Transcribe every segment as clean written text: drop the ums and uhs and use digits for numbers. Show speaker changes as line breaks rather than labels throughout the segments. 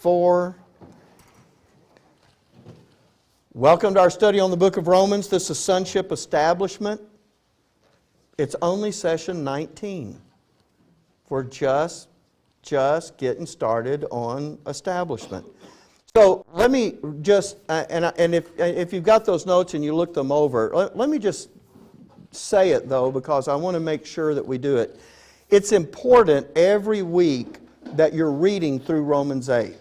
Pt4. Welcome to our study on the book of Romans. This is Sonship Establishment. It's only session 19. We're just getting started on establishment. So let me just, and if you've got those notes and you look them over, let me just say it though, because I want to make sure that we do it. It's important every week that you're reading through Romans 8.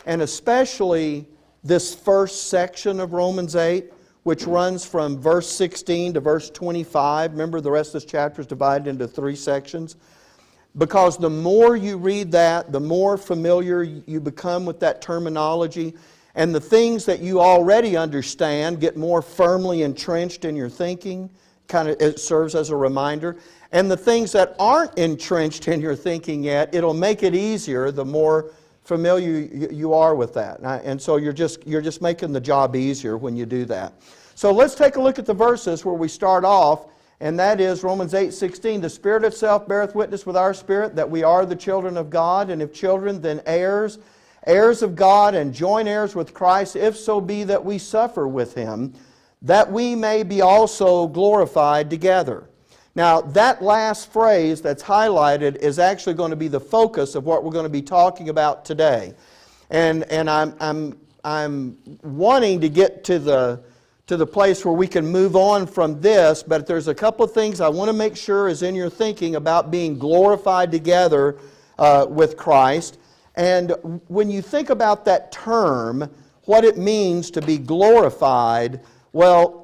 And especially this first section of Romans 8, which runs from verse 16 to verse 25. Remember, the rest of this chapter is divided into 3 sections. Because the more you read that, the more familiar you become with that terminology, and the things that you already understand get more firmly entrenched in your thinking. It serves as a reminder. And the things that aren't entrenched in your thinking yet, it'll make it easier the more familiar you are with that. And so you're just making the job easier when you do that. So let's take a look at the verses where we start off, and that is Romans 8:16. The Spirit itself beareth witness with our spirit that we are the children of God, and if children, then heirs, heirs of God, and joint heirs with Christ, if so be that we suffer with Him, that we may be also glorified together. Now, that last phrase that's highlighted is actually going to be the focus of what we're going to be talking about today. And I'm wanting to get to the place where we can move on from this, but there's a couple of things I want to make sure is in your thinking about being glorified together with Christ. And when you think about that term, what it means to be glorified, well,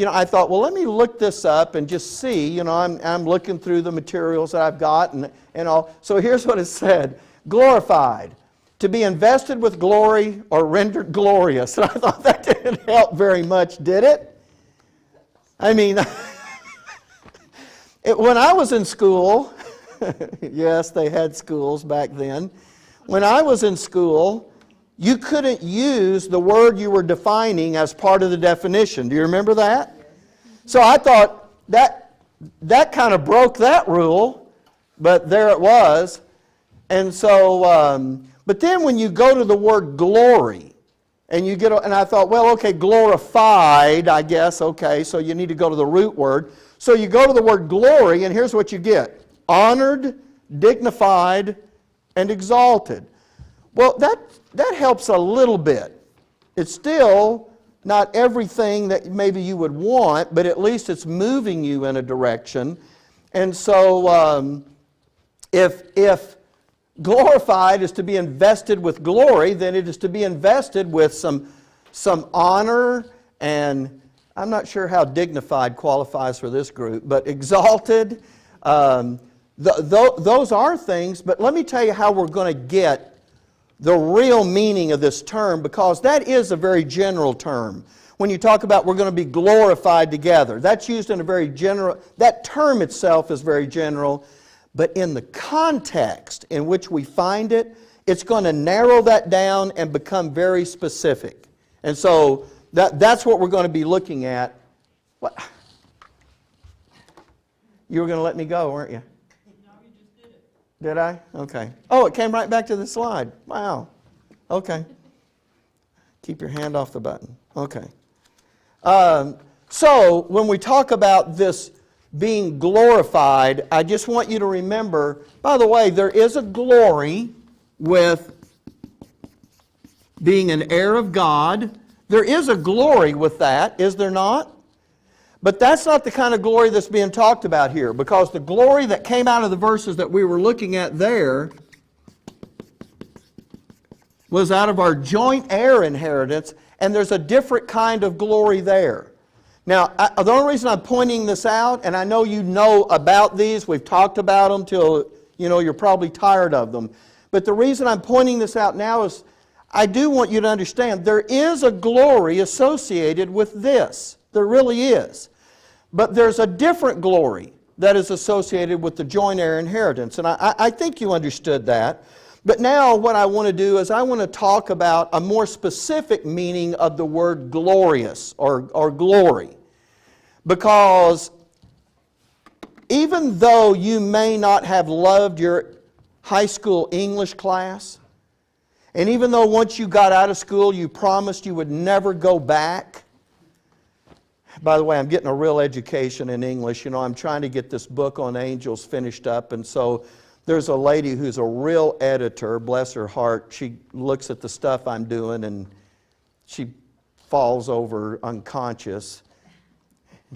I thought, well, let me look this up and just see. I'm looking through the materials that I've got and all. So here's what it said. Glorified. To be invested with glory or rendered glorious. And I thought that didn't help very much, did it? I mean, when I was in school, yes, they had schools back then. When I was in school, you couldn't use the word you were defining as part of the definition. Do you remember that? So I thought that kind of broke that rule, but there it was. And so, but then when you go to the word glory, and I thought, well, okay, glorified, I guess, okay, so you need to go to the root word. So you go to the word glory, and here's what you get. Honored, dignified, and exalted. Well, that helps a little bit. It's still not everything that maybe you would want, but at least it's moving you in a direction. And so if glorified is to be invested with glory, then it is to be invested with some honor, and I'm not sure how dignified qualifies for this group, but exalted. Those are things, but let me tell you how we're going to get the real meaning of this term, because that is a very general term. When you talk about we're going to be glorified together, that's used in a very general, that term itself is very general, but in the context in which we find it, it's going to narrow that down and become very specific. And so that's what we're going to be looking at. What? You were going to let me go, weren't you? Did I? Okay. Oh, it came right back to the slide. Wow. Okay. Keep your hand off the button. Okay. So, when we talk about this being glorified, I just want you to remember, by the way, there is a glory with being an heir of God. There is a glory with that, is there not? But that's not the kind of glory that's being talked about here, because the glory that came out of the verses that we were looking at there was out of our joint heir inheritance, and there's a different kind of glory there. Now, the only reason I'm pointing this out, and I know you know about these, we've talked about them till you're probably tired of them, but the reason I'm pointing this out now is I do want you to understand there is a glory associated with this. There really is. But there's a different glory that is associated with the joint heir inheritance. And I think you understood that. But now what I want to do is I want to talk about a more specific meaning of the word glorious or glory. Because even though you may not have loved your high school English class, And even though once you got out of school, you promised you would never go back. By the way, I'm getting a real education in English. You know, I'm trying to get this book on angels finished up. And so there's a lady who's a real editor, bless her heart. She looks at the stuff I'm doing and she falls over unconscious.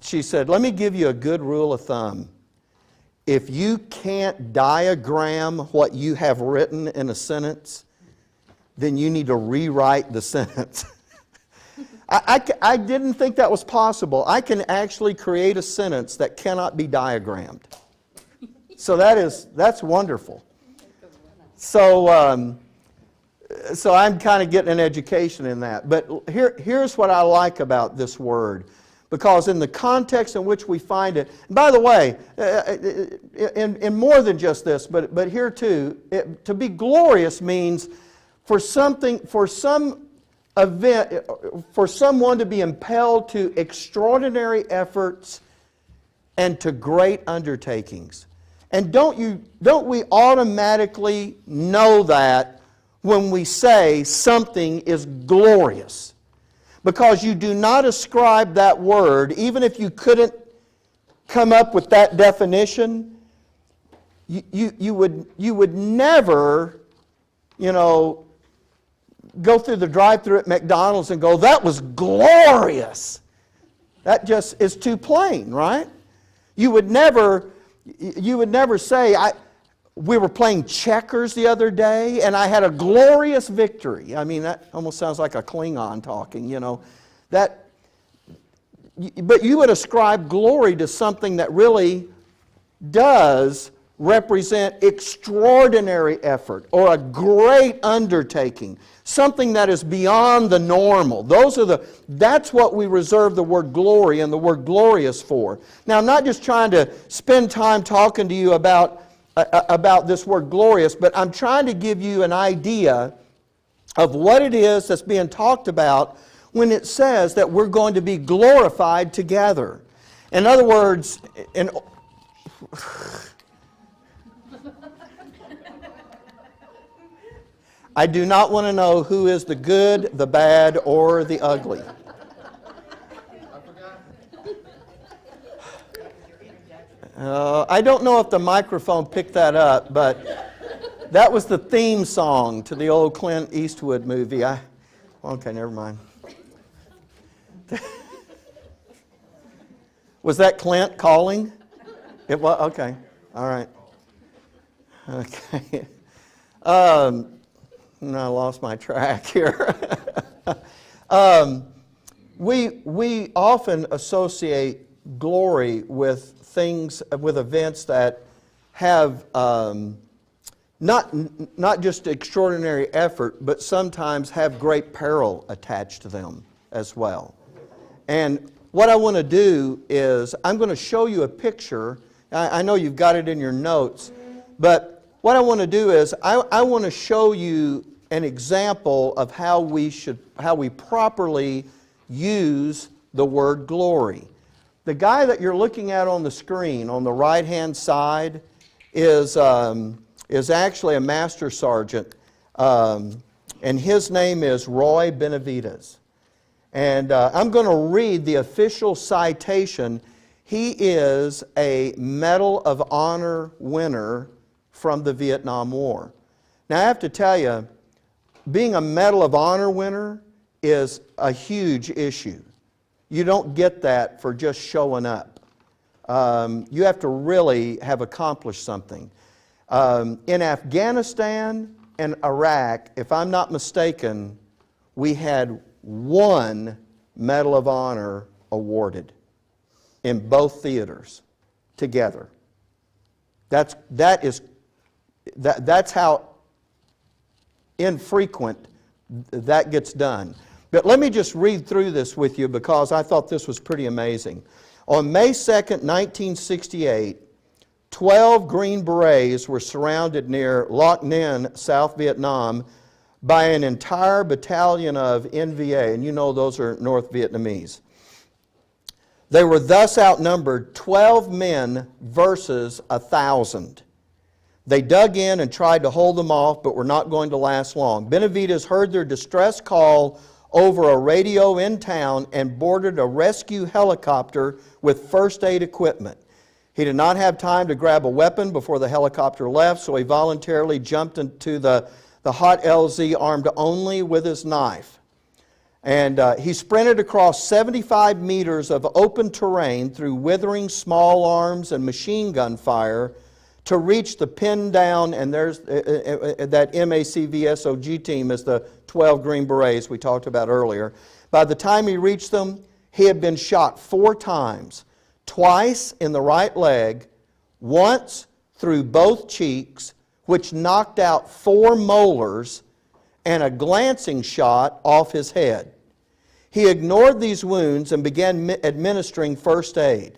She said, let me give you a good rule of thumb. If you can't diagram what you have written in a sentence, then you need to rewrite the sentence. I didn't think that was possible. I can actually create a sentence that cannot be diagrammed. So that's wonderful. So I'm kind of getting an education in that. But here's what I like about this word. Because in the context in which we find it, and by the way, in more than just this, but here too, to be glorious means for some event, for someone to be impelled to extraordinary efforts and to great undertakings. And don't we automatically know that when we say something is glorious? Because you do not ascribe that word, even if you couldn't come up with that definition, you would never, go through the drive-thru at McDonald's and go, that was glorious. That just is too plain, right? You would never say, we were playing checkers the other day and I had a glorious victory. I mean, that almost sounds like a Klingon talking, But you would ascribe glory to something that really does represent extraordinary effort or a great undertaking, something that is beyond the normal. That's what we reserve the word glory and the word glorious for. Now, I'm not just trying to spend time talking to you about this word glorious, but I'm trying to give you an idea of what it is that's being talked about when it says that we're going to be glorified together. In other words, I do not want to know who is the good, the bad, or the ugly. I don't know if the microphone picked that up, but that was the theme song to the old Clint Eastwood movie. Okay, never mind. Was that Clint calling? It was? Okay. All right. Okay. No, I lost my track here. We often associate glory with events that have not just extraordinary effort, but sometimes have great peril attached to them as well. And what I want to do is I'm going to show you a picture. I know you've got it in your notes, but what I want to do is I want to show you an example of how we properly use the word glory. The guy that you're looking at on the screen on the right-hand side is actually a master sergeant, and his name is Roy Benavides. And I'm going to read the official citation. He is a Medal of Honor winner from the Vietnam War. Now, I have to tell you, being a Medal of Honor winner is a huge issue. You don't get that for just showing up. You have to really have accomplished something. In Afghanistan and Iraq, if I'm not mistaken, we had one Medal of Honor awarded in both theaters together. That's how infrequent that gets done. But let me just read through this with you because I thought this was pretty amazing. On May 2nd, 1968, 12 Green Berets were surrounded near Loc Ninh, South Vietnam, by an entire battalion of NVA, and you know those are North Vietnamese. They were thus outnumbered 12 men versus 1,000. They dug in and tried to hold them off, but were not going to last long. Benavides heard their distress call over a radio in town and boarded a rescue helicopter with first aid equipment. He did not have time to grab a weapon before the helicopter left, so he voluntarily jumped into the hot LZ armed only with his knife. And he sprinted across 75 meters of open terrain through withering small arms and machine gun fire to reach the pinned down, and there's that MACVSOG team is the 12 Green Berets we talked about earlier. By the time he reached them, he had been shot 4 times, twice in the right leg, once through both cheeks, which knocked out 4 molars, and a glancing shot off his head. He ignored these wounds and began administering first aid.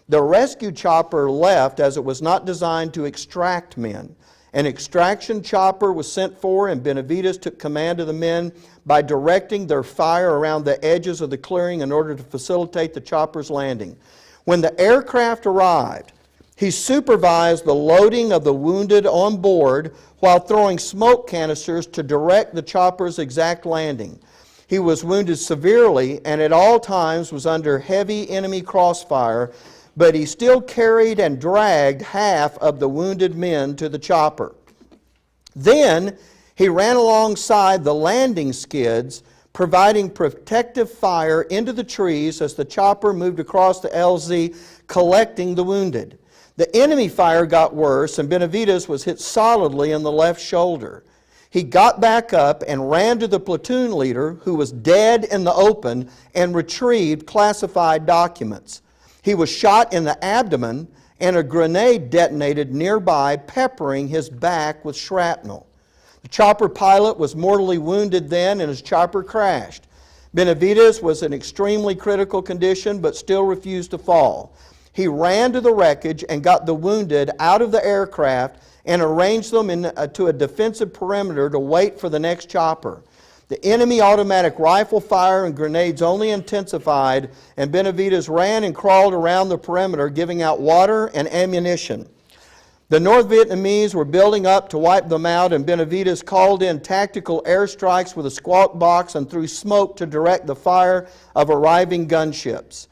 The rescue chopper left as it was not designed to extract men. An extraction chopper was sent for, and Benavides took command of the men by directing their fire around the edges of the clearing in order to facilitate the chopper's landing. When the aircraft arrived, he supervised the loading of the wounded on board while throwing smoke canisters to direct the chopper's exact landing. He was wounded severely and at all times was under heavy enemy crossfire, but he still carried and dragged half of the wounded men to the chopper. Then he ran alongside the landing skids, providing protective fire into the trees as the chopper moved across the LZ, collecting the wounded. The enemy fire got worse, and Benavides was hit solidly in the left shoulder. He got back up and ran to the platoon leader, who was dead in the open, and retrieved classified documents. He was shot in the abdomen, and a grenade detonated nearby, peppering his back with shrapnel. The chopper pilot was mortally wounded then, and his chopper crashed. Benavides was in extremely critical condition, but still refused to fall. He ran to the wreckage and got the wounded out of the aircraft and arranged them to a defensive perimeter to wait for the next chopper. The enemy automatic rifle fire and grenades only intensified, and Benavides ran and crawled around the perimeter, giving out water and ammunition. The North Vietnamese were building up to wipe them out, and Benavides called in tactical airstrikes with a squawk box and threw smoke to direct the fire of arriving gunships.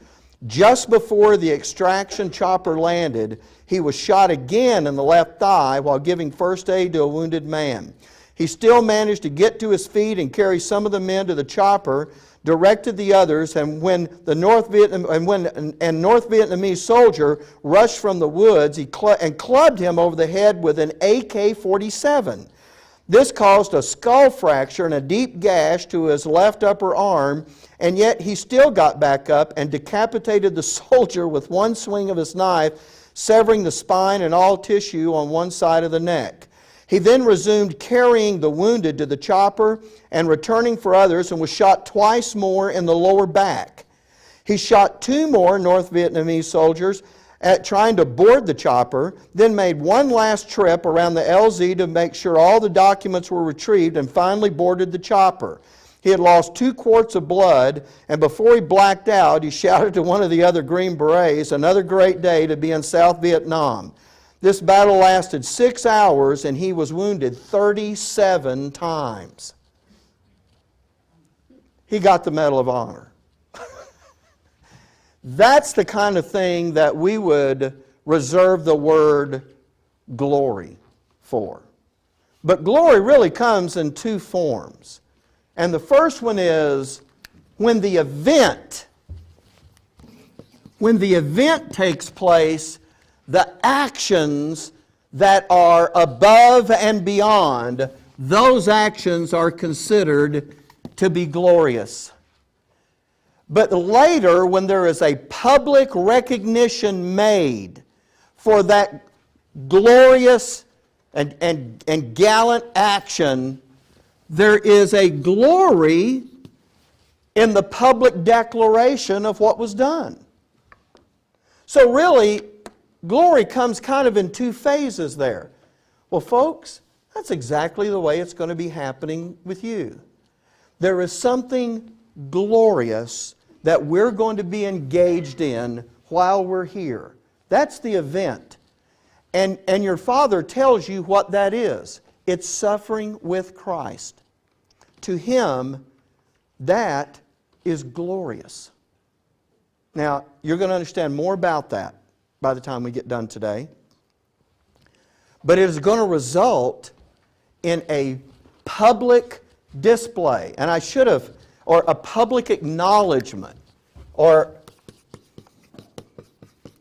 Just before the extraction chopper landed, he was shot again in the left thigh while giving first aid to a wounded man. He still managed to get to his feet and carry some of the men to the chopper, directed the others, and when the North Vietnamese soldier rushed from the woods, he clubbed him over the head with an AK-47. This caused a skull fracture and a deep gash to his left upper arm, and yet he still got back up and decapitated the soldier with one swing of his knife, severing the spine and all tissue on one side of the neck. He then resumed carrying the wounded to the chopper and returning for others, and was shot twice more in the lower back. He shot 2 more North Vietnamese soldiers at trying to board the chopper, then made one last trip around the LZ to make sure all the documents were retrieved, and finally boarded the chopper. He had lost 2 quarts of blood, and before he blacked out, he shouted to one of the other Green Berets, "Another great day to be in South Vietnam." This battle lasted 6 hours, and he was wounded 37 times. He got the Medal of Honor. That's the kind of thing that we would reserve the word glory for. But glory really comes in 2 forms. And the first one is when the event takes place, the actions that are above and beyond, those actions are considered to be glorious. But later, when there is a public recognition made for that glorious and gallant action, there is a glory in the public declaration of what was done. So really, glory comes kind of in 2 phases there. Well, folks, that's exactly the way it's going to be happening with you. There is something glorious that we're going to be engaged in while we're here. That's the event. And your Father tells you what that is. It's suffering with Christ. To Him, that is glorious. Now, you're going to understand more about that by the time we get done today. But it is going to result in a public display. And I should have, or a public acknowledgement, or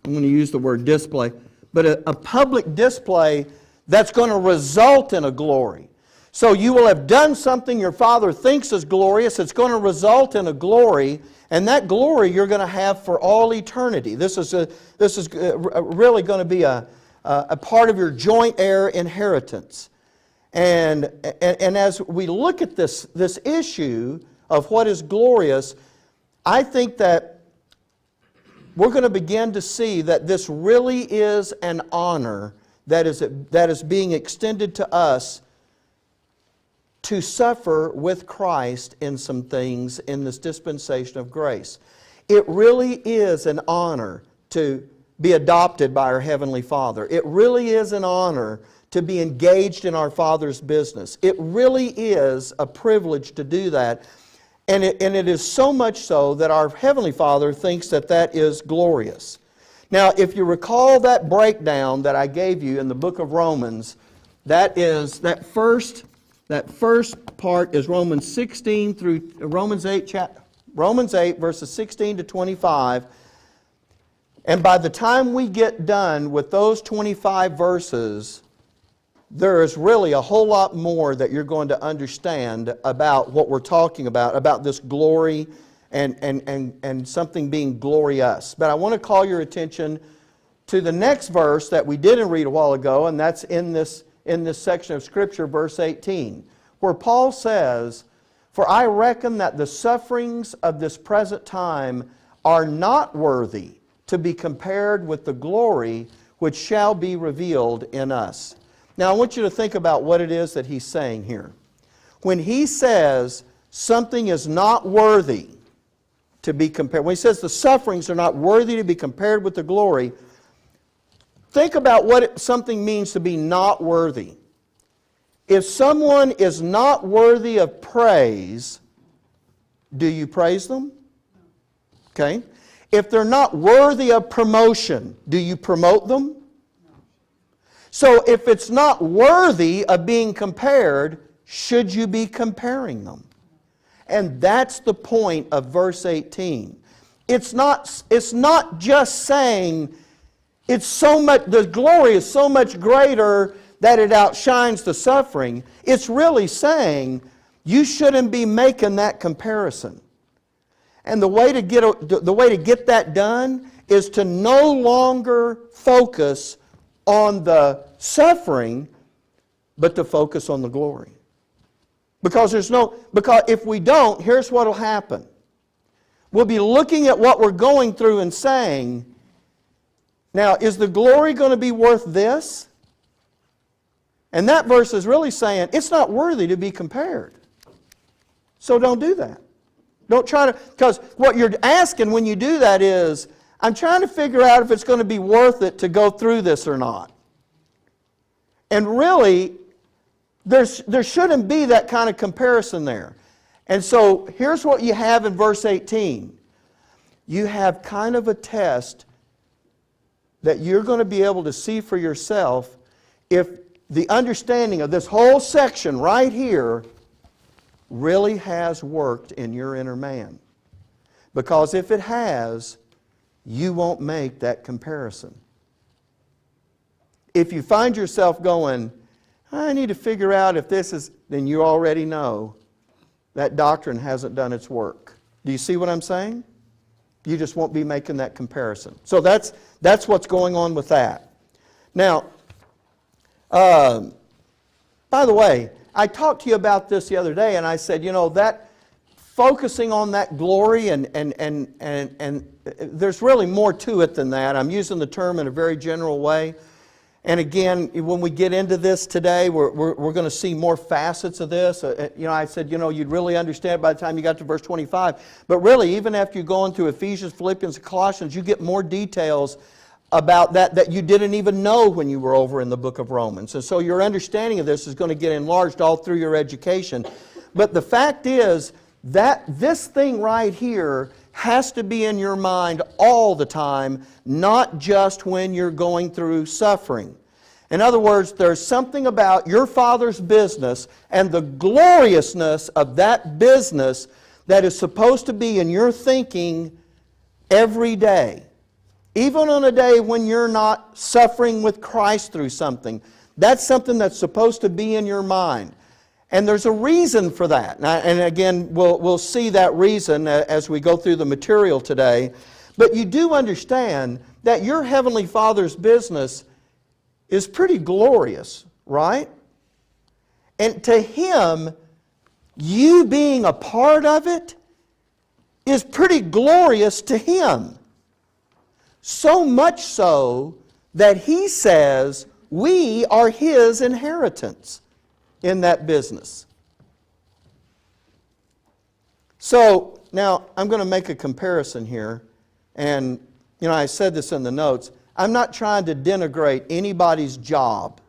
I'm going to use the word display, but a public display that's going to result in a glory. So you will have done something your Father thinks is glorious. It's going to result in a glory, and that glory you're going to have for all eternity. This is really going to be a part of your joint heir inheritance. And as we look at this issue of what is glorious, I think that we're going to begin to see that this really is an honor that is being extended to us to suffer with Christ in some things in this dispensation of grace. It really is an honor to be adopted by our Heavenly Father. It really is an honor to be engaged in our Father's business. It really is a privilege to do that. And it is so much so that our Heavenly Father thinks that that is glorious. Now, if you recall that breakdown that I gave you in the book of Romans, that first part is Romans 16 through Romans 8 verses 16 to 25. And by the time we get done with those 25 verses, there is really a whole lot more that you're going to understand about what we're talking about this glory and something being glorious. But I want to call your attention to the next verse that we didn't read a while ago, and that's in this section of Scripture, verse 18, where Paul says, "For I reckon that the sufferings of this present time are not worthy to be compared with the glory which shall be revealed in us." Now, I want you to think about what it is that he's saying here. When he says something is not worthy to be compared, when he says the sufferings are not worthy to be compared with the glory, think about what something means to be not worthy. If someone is not worthy of praise, do you praise them? Okay. If they're not worthy of promotion, do you promote them? So if it's not worthy of being compared, should you be comparing them? And that's the point of verse 18. It's not just saying it's so much, the glory is so much greater that it outshines the suffering. It's really saying you shouldn't be making that comparison. And the way to get that done is to no longer focus on the suffering, but to focus on the glory. Because if we don't, here's what will happen. We'll be looking at what we're going through and saying, now, is the glory going to be worth this? And that verse is really saying, it's not worthy to be compared. So don't do that. Don't try to, because what you're asking when you do that is, I'm trying to figure out if it's going to be worth it to go through this or not. And really, there shouldn't be that kind of comparison there. And so here's what you have in verse 18. You have kind of a test that you're going to be able to see for yourself if the understanding of this whole section right here really has worked in your inner man. Because if it has, you won't make that comparison. If you find yourself going, I need to figure out if this is, then you already know that doctrine hasn't done its work. Do you see what I'm saying? You just won't be making that comparison. So that's what's going on with that. Now, by the way, I talked to you about this the other day, and I said, that focusing on that glory and there's really more to it than that. I'm using the term in a very general way. And again, when we get into this today, we're going to see more facets of this. I said, you'd really understand by the time you got to verse 25. But really, even after you go into Ephesians, Philippians, and Colossians, you get more details about that you didn't even know when you were over in the book of Romans. And so your understanding of this is going to get enlarged all through your education. But the fact is that this thing right here has to be in your mind all the time, not just when you're going through suffering. In other words, there's something about your Father's business and the gloriousness of that business that is supposed to be in your thinking every day. Even on a day when you're not suffering with Christ through something, that's something that's supposed to be in your mind. And there's a reason for that. And again, we'll see that reason as we go through the material today. But you do understand that your Heavenly Father's business is pretty glorious, right? And to Him, you being a part of it is pretty glorious to Him. So much so that He says we are His inheritance in that business. So now I'm going to make a comparison here. And I said this in the notes. I'm not trying to denigrate anybody's job.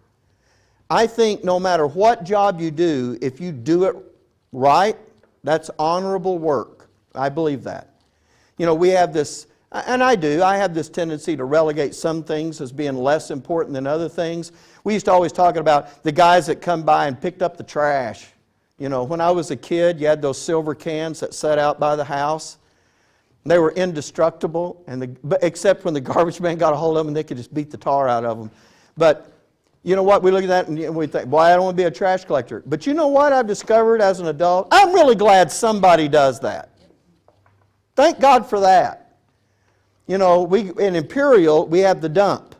I think no matter what job you do, if you do it right, that's honorable work. I believe that. We have this, and I have this tendency to relegate some things as being less important than other things. We used to always talk about the guys that come by and picked up the trash. When I was a kid, you had those silver cans that sat out by the house. They were indestructible, except when the garbage man got a hold of them, they could just beat the tar out of them. But you know what? We look at that and we think, boy, I don't want to be a trash collector. But you know what I've discovered as an adult? I'm really glad somebody does that. Thank God for that. In Imperial, we have the dump.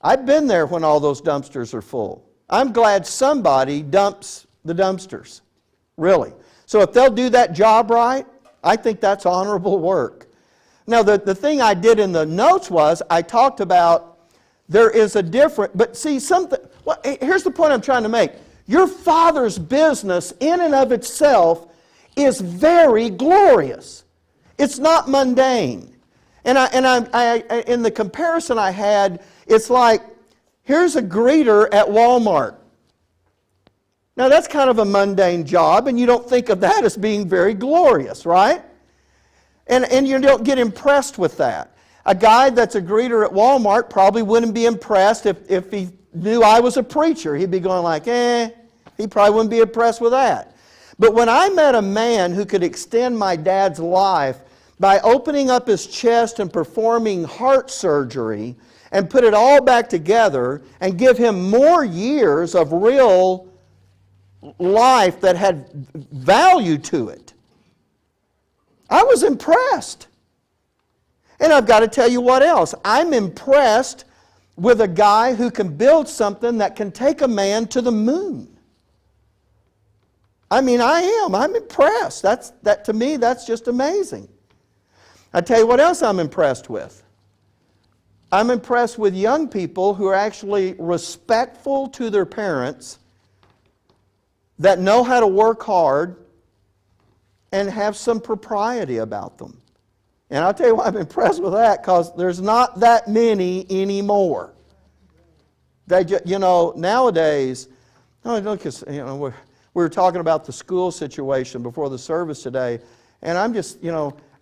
I've been there when all those dumpsters are full. I'm glad somebody dumps the dumpsters. Really. So if they'll do that job right, I think that's honorable work. Now, the thing I did in the notes was I talked about there is a different, but see, here's the point I'm trying to make. Your Father's business in and of itself is very glorious. It's not mundane. And I in the comparison I had, it's like, here's a greeter at Walmart. Now that's kind of a mundane job, and you don't think of that as being very glorious, right? And you don't get impressed with that. A guy that's a greeter at Walmart probably wouldn't be impressed if he knew I was a preacher. He'd be going like, he probably wouldn't be impressed with that. But when I met a man who could extend my dad's life by opening up his chest and performing heart surgery and put it all back together and give him more years of real life that had value to it, I was impressed. And I've got to tell you what else. I'm impressed with a guy who can build something that can take a man to the moon. I mean, I am. I'm impressed. That to me, that's just amazing. I tell you what else I'm impressed with. I'm impressed with young people who are actually respectful to their parents, that know how to work hard and have some propriety about them. And I'll tell you why I'm impressed with that, because there's not that many anymore. Nowadays, we were talking about the school situation before the service today, and I'm just,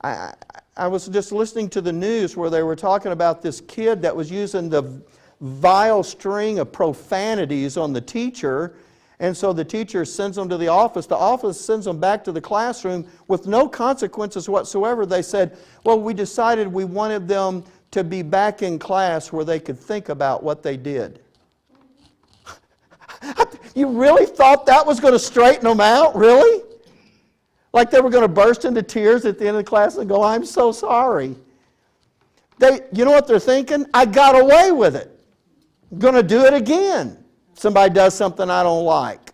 I was just listening to the news where they were talking about this kid that was using the vile string of profanities on the teacher. And so the teacher sends them to the office. The office sends them back to the classroom with no consequences whatsoever. They said, well, we decided we wanted them to be back in class where they could think about what they did. You really thought that was going to straighten them out? Really? Like they were going to burst into tears at the end of the class and go, I'm so sorry. You know what they're thinking? I got away with it. I'm going to do it again. Somebody does something I don't like.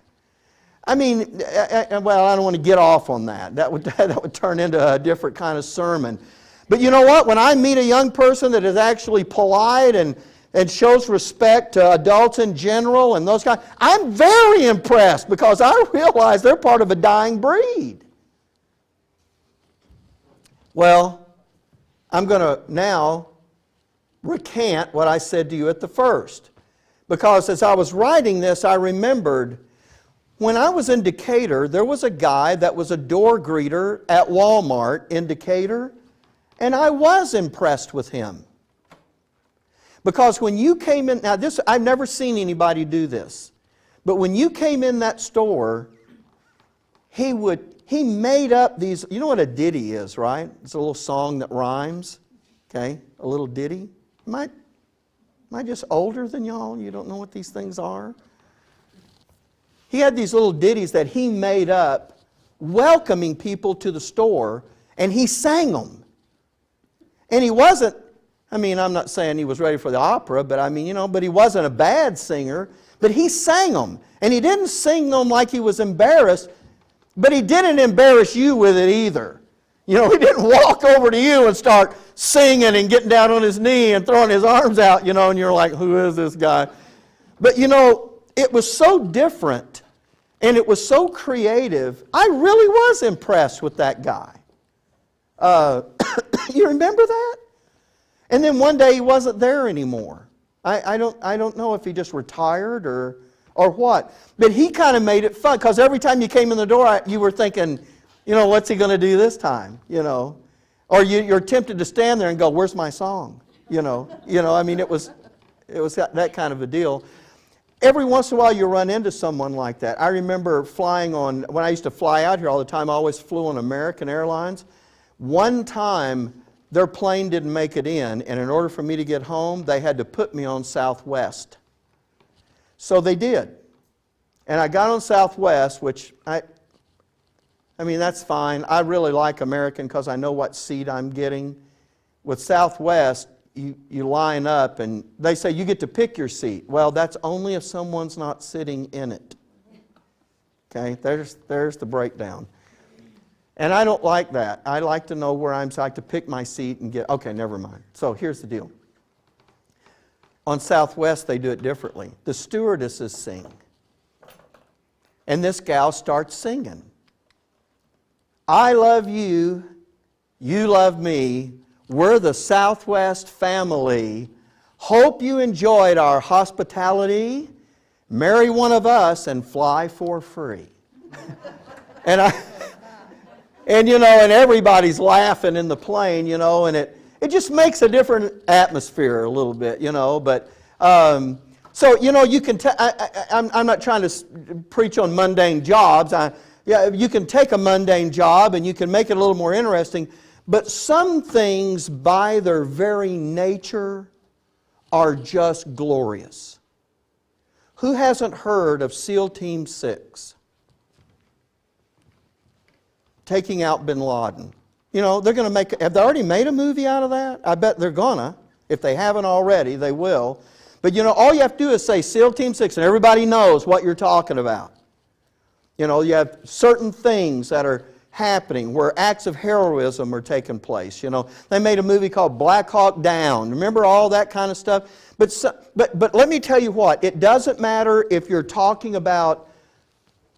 I mean, I don't want to get off on that. That would turn into a different kind of sermon. But you know what? When I meet a young person that is actually polite and shows respect to adults in general and those guys, I'm very impressed because I realize they're part of a dying breed. Well, I'm going to now recant what I said to you at the first. Because as I was writing this, I remembered when I was in Decatur, there was a guy that was a door greeter at Walmart in Decatur, and I was impressed with him. Because when you came in, now this, I've never seen anybody do this, but when you came in that store, he made up these, you know what a ditty is, right? It's a little song that rhymes, okay? A little ditty. Am I just older than y'all? You don't know what these things are? He had these little ditties that he made up welcoming people to the store, and he sang them. And he wasn't, I mean, I'm not saying he was ready for the opera, but I mean, but he wasn't a bad singer, but he sang them. And he didn't sing them like he was embarrassed, but he didn't embarrass you with it either. He didn't walk over to you and start singing and getting down on his knee and throwing his arms out, and you're like, who is this guy? But it was so different and it was so creative. I really was impressed with that guy. You remember that? And then one day he wasn't there anymore. I don't know if he just retired or what. But he kind of made it fun, because every time you came in the door, you were thinking, what's he going to do this time? Or you're tempted to stand there and go, where's my song? I mean, it was that kind of a deal. Every once in a while you run into someone like that. I remember when I used to fly out here all the time, I always flew on American Airlines. One time, their plane didn't make it in order for me to get home, they had to put me on Southwest. So they did. And I got on Southwest, which I mean, that's fine. I really like American because I know what seat I'm getting. With Southwest, you line up and they say you get to pick your seat. Well, that's only if someone's not sitting in it. Okay, there's the breakdown. And I don't like that. I like to know where I'm, so I like to pick my seat and get, okay, never mind. So here's the deal. On Southwest, they do it differently. The stewardesses sing. And this gal starts singing. I love you, you love me, we're the Southwest family. Hope you enjoyed our hospitality. Marry one of us and fly for free. And everybody's laughing in the plane, and it just makes a different atmosphere a little bit, but so you can I'm not trying to preach on mundane jobs. You can take a mundane job and you can make it a little more interesting, but some things by their very nature are just glorious. Who hasn't heard of SEAL Team 6? Taking out bin Laden. They're going to have they already made a movie out of that? I bet they're gonna. If they haven't already, they will. But all you have to do is say SEAL Team 6 and everybody knows what you're talking about. You have certain things that are happening where acts of heroism are taking place. They made a movie called Black Hawk Down. Remember all that kind of stuff? But let me tell you what, it doesn't matter if you're talking about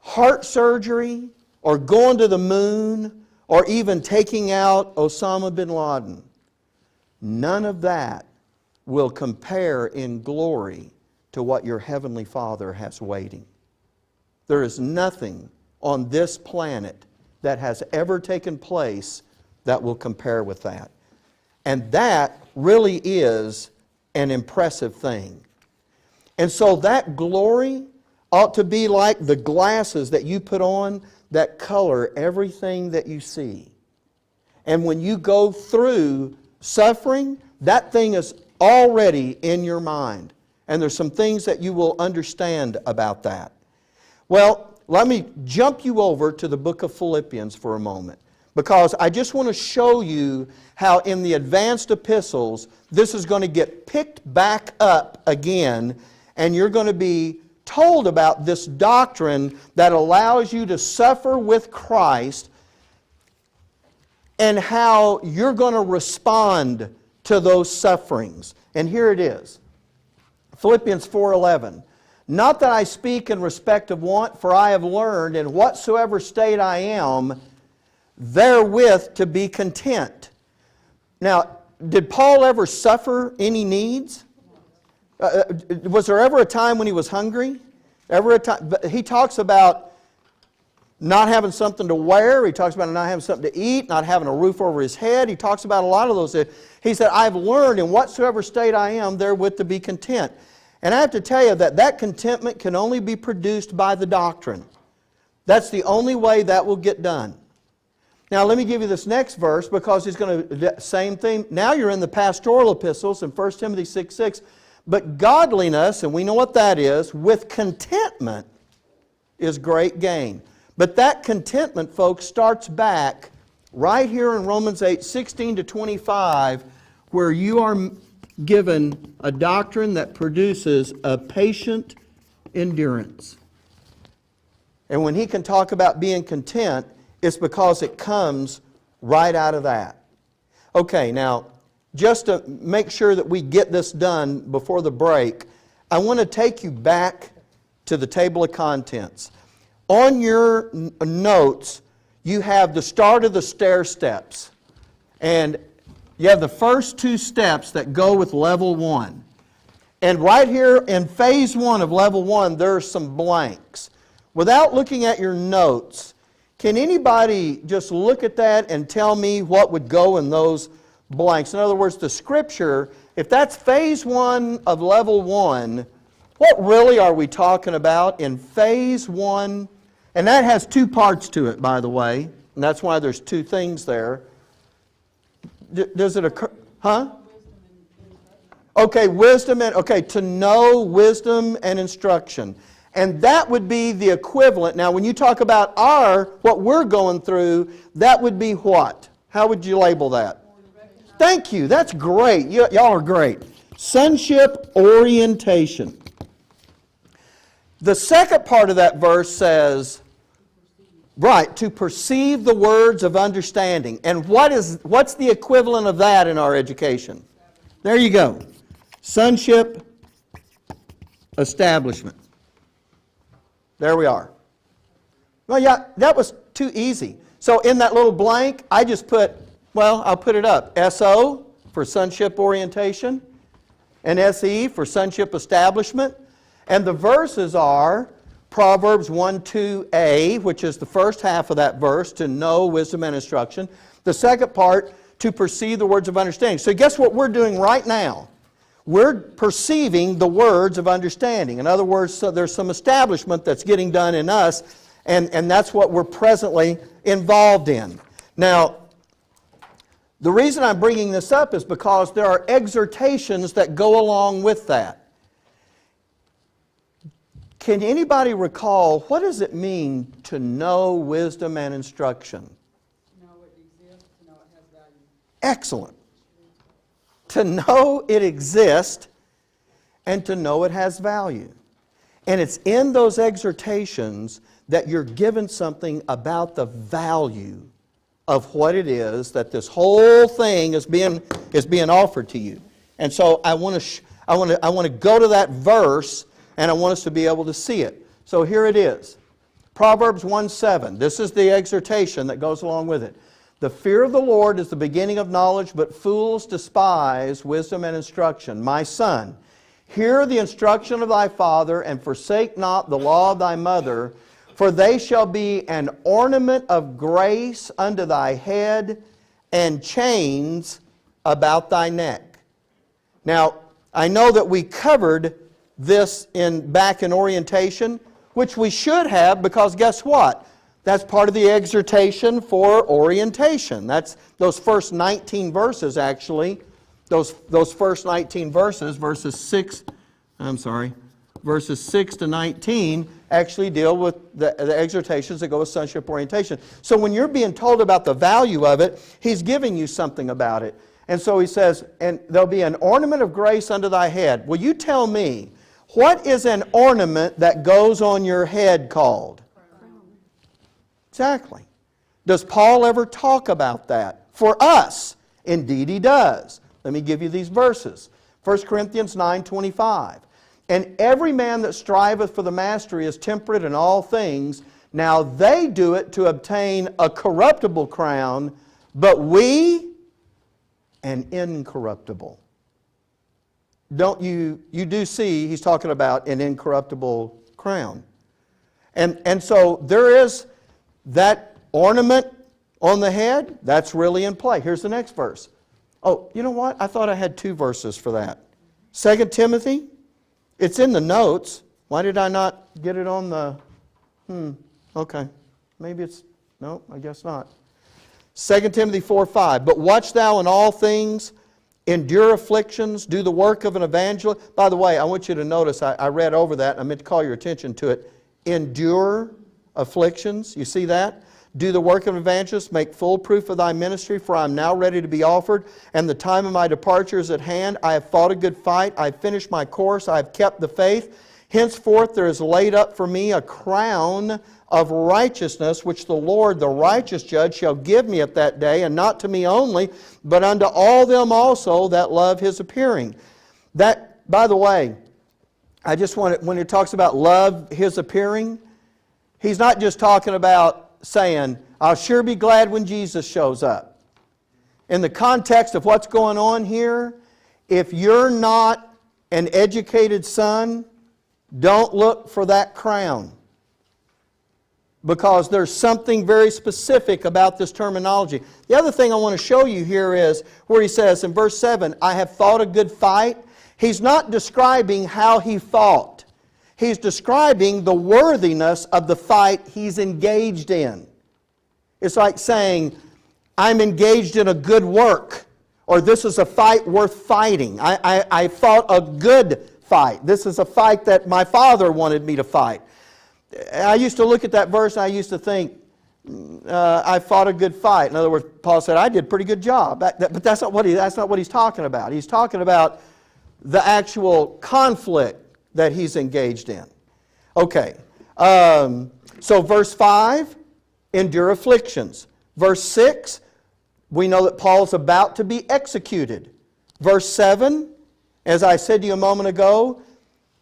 heart surgery or going to the moon or even taking out Osama bin Laden. None of that will compare in glory to what your Heavenly Father has waiting. There is nothing on this planet that has ever taken place that will compare with that. And that really is an impressive thing. And so that glory ought to be like the glasses that you put on that color everything that you see. And when you go through suffering, that thing is already in your mind. And there's some things that you will understand about that. Well, let me jump you over to the book of Philippians for a moment, because I just want to show you how in the advanced epistles this is going to get picked back up again, and you're going to be told about this doctrine that allows you to suffer with Christ and how you're going to respond to those sufferings. And here it is. Philippians 4:11. Not that I speak in respect of want, for I have learned in whatsoever state I am, therewith to be content. Now, did Paul ever suffer any needs? Was there ever a time when he was hungry? Ever a time? But he talks about not having something to wear. He talks about not having something to eat, not having a roof over his head. He talks about a lot of those things. He said, I've learned in whatsoever state I am therewith to be content. And I have to tell you that contentment can only be produced by the doctrine. That's the only way that will get done. Now let me give you this next verse because he's going to, same thing. Now you're in the pastoral epistles in 1 Timothy 6:6. But godliness, and we know what that is, with contentment is great gain. But that contentment, folks, starts back right here in Romans 8:16-25, where you are given a doctrine that produces a patient endurance. And when he can talk about being content, it's because it comes right out of that. Okay, now, just to make sure that we get this done before the break, I want to take you back to the table of contents. On your notes, you have the start of the stair steps. And you have the first two steps that go with level 1. And right here in phase 1 of level 1, there are some blanks. Without looking at your notes, can anybody just look at that and tell me what would go in those blanks? In other words, the Scripture, if that's phase 1 of level 1, what really are we talking about in phase 1? And that has two parts to it, by the way. And that's why there's two things there. Does it occur? Huh? Okay, wisdom and, okay, to know wisdom and instruction. And that would be the equivalent. Now, when you talk about what we're going through, that would be what? How would you label that? Thank you. That's great. Y'all are great. Sonship orientation. The second part of that verse says, right, to perceive the words of understanding. And what's the equivalent of that in our education? There you go. Sonship establishment. There we are. Well, yeah, that was too easy. So in that little blank, I just put, well, I'll put it up. SO for sonship orientation, and SE for sonship establishment. And the verses are Proverbs 1:2a, which is the first half of that verse, to know wisdom and instruction. The second part, to perceive the words of understanding. So guess what we're doing right now? We're perceiving the words of understanding. In other words, so there's some establishment that's getting done in us, and that's what we're presently involved in. Now, the reason I'm bringing this up is because there are exhortations that go along with that. Can anybody recall, what does it mean to know wisdom and instruction?
To know it exists, to know it has value.
Excellent. To know it exists and to know it has value. And it's in those exhortations that you're given something about the value of what it is that this whole thing is being offered to you. And so I want to go to that verse, and I want us to be able to see it. So here it is. Proverbs 1:7. This is the exhortation that goes along with it. The fear of the Lord is the beginning of knowledge, but fools despise wisdom and instruction. My son, hear the instruction of thy father, and forsake not the law of thy mother, for they shall be an ornament of grace unto thy head, and chains about thy neck. Now, I know that we covered this back in orientation, which we should have, because guess what? That's part of the exhortation for orientation. That's those first 19 verses, actually. Those first 19 verses, verses 6 to 19, actually deal with the exhortations that go with sonship orientation. So when you're being told about the value of it, he's giving you something about it. And so he says, and there'll be an ornament of grace unto thy head. Will you tell me, what is an ornament that goes on your head called? Exactly. Does Paul ever talk about that? For us, indeed he does. Let me give you these verses. 1 Corinthians 9:25. And every man that striveth for the mastery is temperate in all things. Now they do it to obtain a corruptible crown, but we and incorruptible. Don't you do see he's talking about an incorruptible crown. And so there is that ornament on the head, that's really in play. Here's the next verse. Oh, you know what? I thought I had 2 verses for that. 2 Timothy, it's in the notes. Why did I not get it on the... okay. Maybe it's... No, I guess not. 2 Timothy 4:5. But watch thou in all things, endure afflictions, do the work of an evangelist. By the way, I want you to notice, I read over that, and I meant to call your attention to it. Endure afflictions. You see that? Do the work of an evangelist, make full proof of thy ministry, for I am now ready to be offered, and the time of my departure is at hand. I have fought a good fight, I have finished my course, I have kept the faith. Henceforth there is laid up for me a crown of righteousness, which the Lord, the righteous judge, shall give me at that day, and not to me only, but unto all them also that love his appearing. That, by the way, I just want to, when it talks about love his appearing, he's not just talking about saying, I'll sure be glad when Jesus shows up. In the context of what's going on here, if you're not an educated son, don't look for that crown. Because there's something very specific about this terminology. The other thing I want to show you here is where he says in verse 7, I have fought a good fight. He's not describing how he fought. He's describing the worthiness of the fight he's engaged in. It's like saying, I'm engaged in a good work, or this is a fight worth fighting. I fought a good fight. This is a fight that my father wanted me to fight. I used to look at that verse and I used to think, I fought a good fight. In other words, Paul said, I did a pretty good job. But that's not what he's talking about. He's talking about the actual conflict that he's engaged in. Okay, so verse 5, endure afflictions. Verse 6, we know that Paul's about to be executed. Verse 7, as I said to you a moment ago,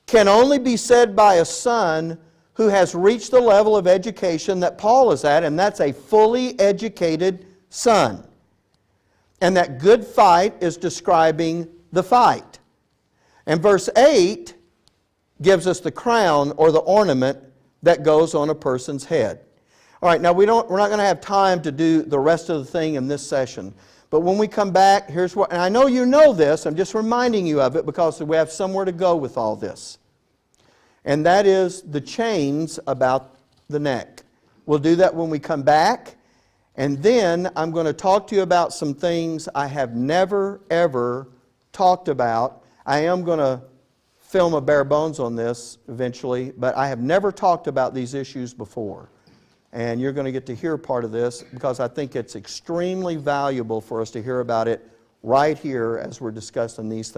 can only be said by a son who has reached the level of education that Paul is at, and that's a fully educated son. And that good fight is describing the fight. And verse 8 gives us the crown or the ornament that goes on a person's head. All right, now we're not going to have time to do the rest of the thing in this session. But when we come back, here's what, and I know you know this, I'm just reminding you of it because we have somewhere to go with all this. And that is the chains about the neck. We'll do that when we come back. And then I'm going to talk to you about some things I have never, ever talked about. I am going to film a bare bones on this eventually, but I have never talked about these issues before. And you're going to get to hear part of this because I think it's extremely valuable for us to hear about it right here as we're discussing these things.